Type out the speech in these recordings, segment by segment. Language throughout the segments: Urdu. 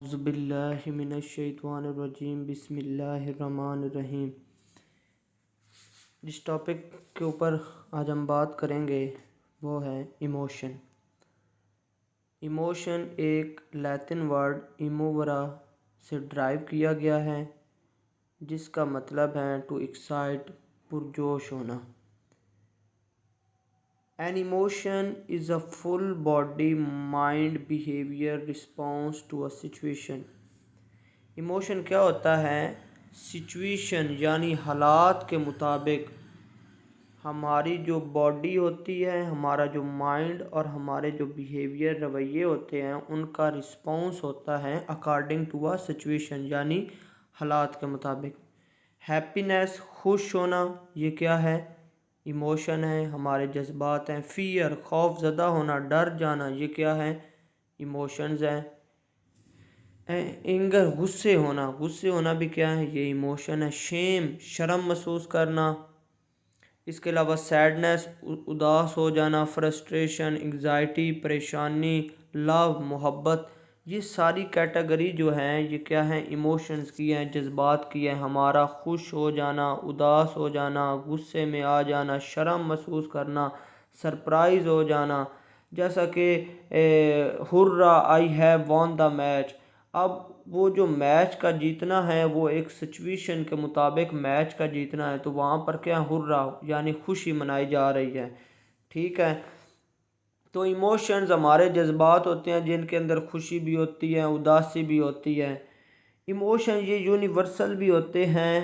اعوذ باللہ من الشیطان الرجیم بسم اللہ الرحمن الرحیم۔ جس ٹاپک کے اوپر آج ہم بات کریں گے وہ ہے ایموشن۔ ایموشن ایک لیٹن ورڈ ایموورا سے ڈرائیو کیا گیا ہے، جس کا مطلب ہے ٹو ایکسائٹ، پرجوش ہونا۔ An emotion is a full body mind behavior response to a situation۔ Emotion کیا ہوتا ہے؟ سچویشن یعنی حالات کے مطابق ہماری جو باڈی ہوتی ہے، ہمارا جو مائنڈ اور ہمارے جو بیہیویئر رویے ہوتے ہیں ان کا رسپانس ہوتا ہے اکارڈنگ ٹو اے سچویشن یعنی حالات کے مطابق۔ ہیپینیس، خوش ہونا، یہ کیا ہے؟ ایموشن ہے، ہمارے جذبات ہیں۔ فیئر، خوف زدہ ہونا، ڈر جانا، یہ کیا ہے؟ ایموشنز ہیں۔ اینگر، غصے ہونا بھی کیا ہے؟ یہ ایموشن ہے۔ شیم، شرم محسوس کرنا۔ اس کے علاوہ سیڈنس، اداس ہو جانا۔ فرسٹریشن، انگزائٹی، پریشانی۔ لو، محبت، یہ ساری کیٹیگری جو ہیں یہ کیا ہیں؟ ایموشنز کی ہیں، جذبات کی ہیں۔ ہمارا خوش ہو جانا، اداس ہو جانا، غصے میں آ جانا، شرم محسوس کرنا، سرپرائز ہو جانا، جیسا کہ ہرا آئی ہیو وون دا میچ۔ اب وہ جو میچ کا جیتنا ہے وہ ایک سچویشن کے مطابق میچ کا جیتنا ہے، تو وہاں پر کیا ہرا یعنی خوشی منائی جا رہی ہے، ٹھیک ہے۔ تو ایموشنز ہمارے جذبات ہوتے ہیں جن کے اندر خوشی بھی ہوتی ہے، اداسی بھی ہوتی ہے۔ ایموشن یہ یونیورسل بھی ہوتے ہیں۔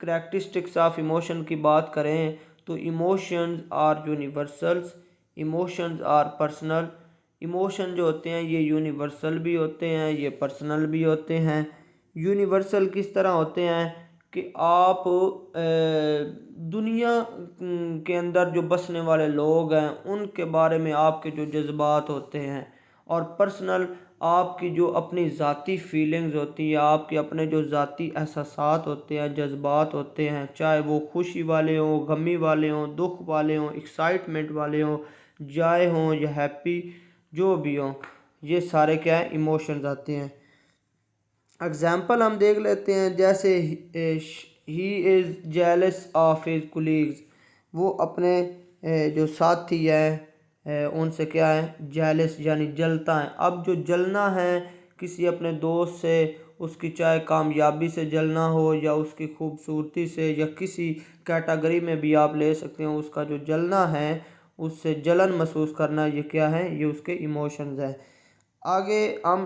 کریکٹرسٹکس آف ایموشن کی بات کریں تو emotions are universals, emotions are personal. Emotion جو ہوتے ہیں یہ یونیورسل بھی ہوتے ہیں، یہ پرسنل بھی ہوتے ہیں۔ یونیورسل کس طرح ہوتے ہیں کہ آپ دنیا کے اندر جو بسنے والے لوگ ہیں ان کے بارے میں آپ کے جو جذبات ہوتے ہیں، اور پرسنل آپ کی جو اپنی ذاتی فیلنگز ہوتی ہیں، آپ کے اپنے جو ذاتی احساسات ہوتے ہیں، جذبات ہوتے ہیں، چاہے وہ خوشی والے ہوں، غمی والے ہوں، دکھ والے ہوں، ایکسائٹمنٹ والے ہوں، جائے ہوں یا ہیپی، جو بھی ہوں، یہ سارے کیا ہیں؟ ایموشنز آتے ہیں۔ اگزامپل ہم دیکھ لیتے ہیں، جیسے ہی از جیلس آف ہز کولیگز، وہ اپنے جو ساتھی ہیں ان سے کیا ہے؟ جیلس یعنی جلتا ہے۔ اب جو جلنا ہے کسی اپنے دوست سے، اس کی چاہے کامیابی سے جلنا ہو یا اس کی خوبصورتی سے یا کسی کیٹیگری میں بھی آپ لے سکتے ہیں، اس کا جو جلنا ہے اس سے جلن محسوس کرنا، یہ کیا ہے؟ یہ اس کے ایموشنز ہیں۔ آگے ہم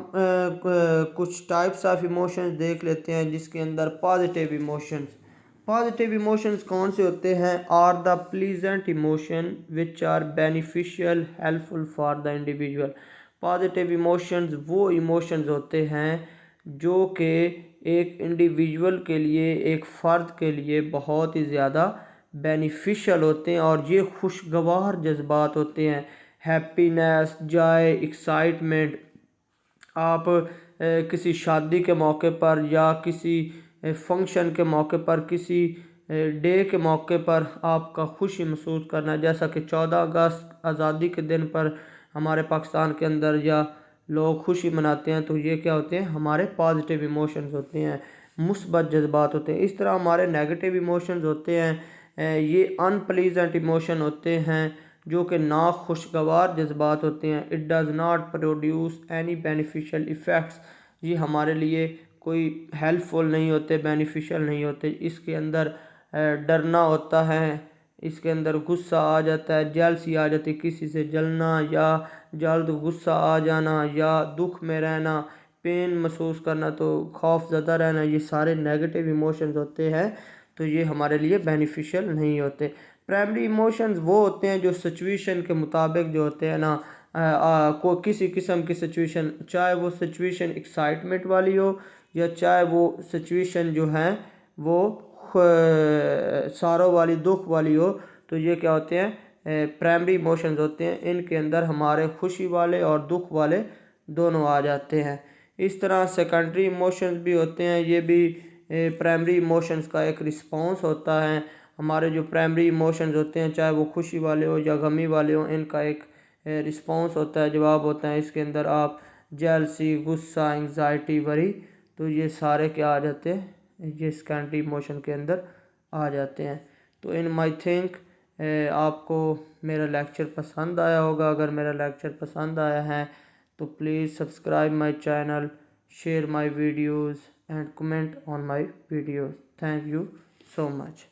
کچھ ٹائپس آف ایموشنز دیکھ لیتے ہیں جس کے اندر پازیٹیو ایموشنز۔ پازیٹیو ایموشنز کون سے ہوتے ہیں؟ Are the pleasant emotion which are beneficial helpful for the individual. Positive emotions وہ ایموشنز ہوتے ہیں جو کہ ایک انڈیویژول کے لیے، ایک فرد کے لیے بہت ہی زیادہ بینیفیشیل ہوتے ہیں، اور یہ خوشگوار جذبات ہوتے ہیں۔ ہیپینیس، جائے، ایکسائٹمنٹ۔ آپ کسی شادی کے موقع پر یا کسی فنکشن کے موقع پر، کسی ڈے کے موقع پر آپ کا خوشی محسوس کرنا، جیسا کہ 14 اگست آزادی کے دن پر ہمارے پاکستان کے اندر یا لوگ خوشی مناتے ہیں، تو یہ کیا ہوتے ہیں؟ ہمارے پازیٹیو ایموشنز ہوتے ہیں، مثبت جذبات ہوتے ہیں۔ اس طرح ہمارے نیگیٹیو ایموشنز ہوتے ہیں، یہ ان پلیزنٹ ایموشن ہوتے ہیں جو کہ ناخوشگوار جذبات ہوتے ہیں۔ It does not produce any beneficial effects, یہ ہمارے لیے کوئی ہیلپ فل نہیں ہوتے، بینیفیشیل نہیں ہوتے۔ اس کے اندر ڈرنا ہوتا ہے، اس کے اندر غصہ آ جاتا ہے، جیلسی آ جاتی ہے، کسی سے جلنا یا جلد غصہ آ جانا یا دکھ میں رہنا، پین محسوس کرنا، تو خوف زدہ رہنا، یہ سارے نیگیٹیو ایموشنز ہوتے ہیں، تو یہ ہمارے لیے بینیفیشیل نہیں ہوتے۔ پرائمری ایموشنز وہ ہوتے ہیں جو سچویشن کے مطابق جو ہوتے ہیں نا، کسی قسم کی سچویشن، چاہے وہ سچویشن ایکسائٹمنٹ والی ہو یا چاہے وہ سچویشن جو ہے وہ سارو والی، دکھ والی ہو، تو یہ کیا ہوتے ہیں؟ پرائمری ایموشنز ہوتے ہیں۔ ان کے اندر ہمارے خوشی والے اور دکھ والے دونوں آ جاتے ہیں۔ اس طرح سیکنڈری ایموشنز بھی ہوتے ہیں، یہ بھی پرائمری ایموشنز کا ایک رسپانس ہوتا ہے۔ ہمارے جو پرائمری ایموشنز ہوتے ہیں چاہے وہ خوشی والے ہو یا غمی والے ہوں، ان کا ایک رسپانس ہوتا ہے، جواب ہوتا ہے۔ اس کے اندر آپ جیلسی، غصہ، انگزائٹی، وری، تو یہ سارے کیا آ جاتے ہیں، یہ سیکنڈری ایموشن کے اندر آ جاتے ہیں۔ تو ان مائی تھنک آپ کو میرا لیکچر پسند آیا ہوگا۔ اگر میرا لیکچر پسند آیا ہے تو please subscribe my channel, share my videos and comment on my videos. Thank you so much.